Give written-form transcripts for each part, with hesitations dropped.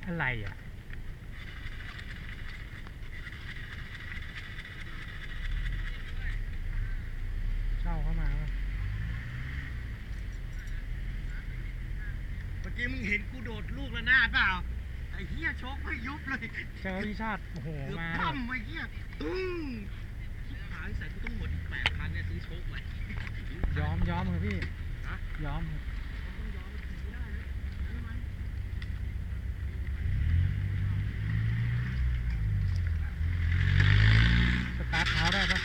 อะไรอ่ะเช่าเข้ามาป่ะเมื่อกี้มึงเห็นกูโดดลูกระนาดเปล่าไอ้เหี้ยโชกไม่ยุบเลยเจอพี่ชาติโอ้โหเกือบ มา คว่ำไอ้เหี้ยตึ้งชิบหายใส่กูต้องหมดอีก8,000เนี่ยซื้อโชกใหม่ยอมเลยพี่ยอมสตาร์ทเท้าได้ปะ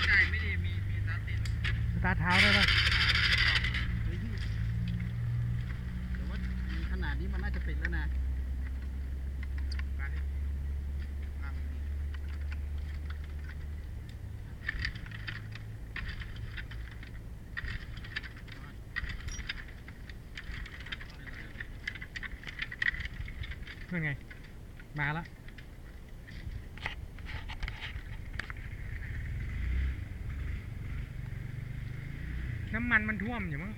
ใจไม่ดีมีสตาร์ทติดสตาร์ทเท้าได้ปะแต่ว่าขนาดนี้มันน่าจะเป็นแล้วนะนั่นไงมาละน้ำมันมันท่วมอยู่มั้ง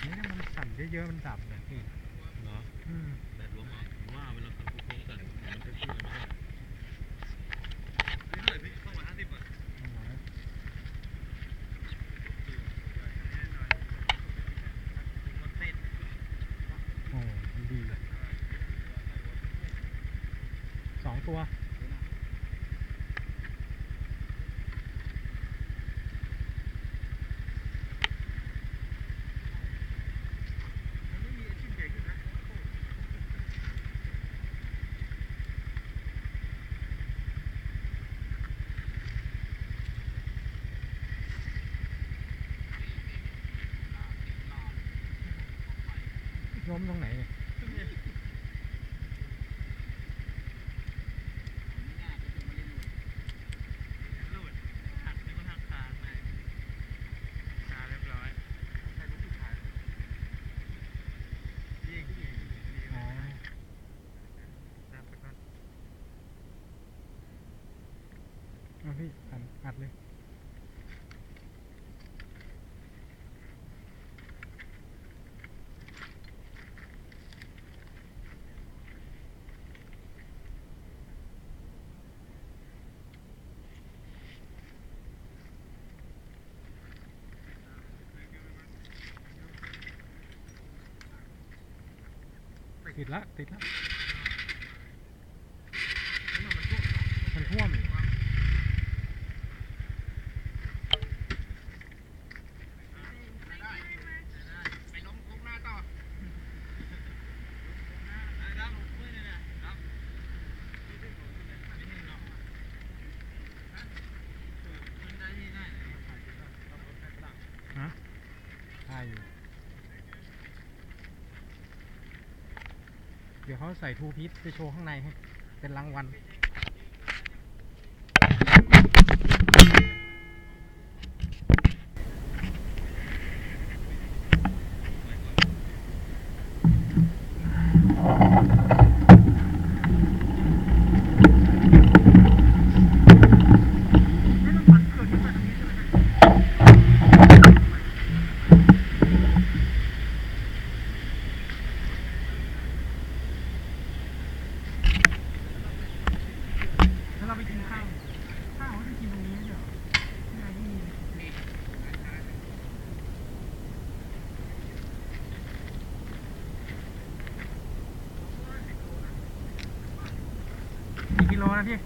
นี่ถ้ามันสั่นเยอะๆมันดับเลยพี่เหรอแบตหลวมเหรอผมว่าเวลาขับโค้งๆกันมันจะขึ้นไม่ได้นี่เท่าไหร่พี่เข้ามา50 บาทโอ้มันดี2 ตัวล้มตรงไหนเนี่ยเอาพี่อัดเลยติดละมันท่วมอยู่ไปล้มโค้งหน้าต่อฮะใช่อยู่เดี๋ยวเขาใส่ทูพีซไปโชว์ข้างในให้เป็นรางวัลเราไปกินข้าวเขาจะกินตรงนี้ไม่ใช่เหรอที่ไหนที่มีกี่กิโลนะพี่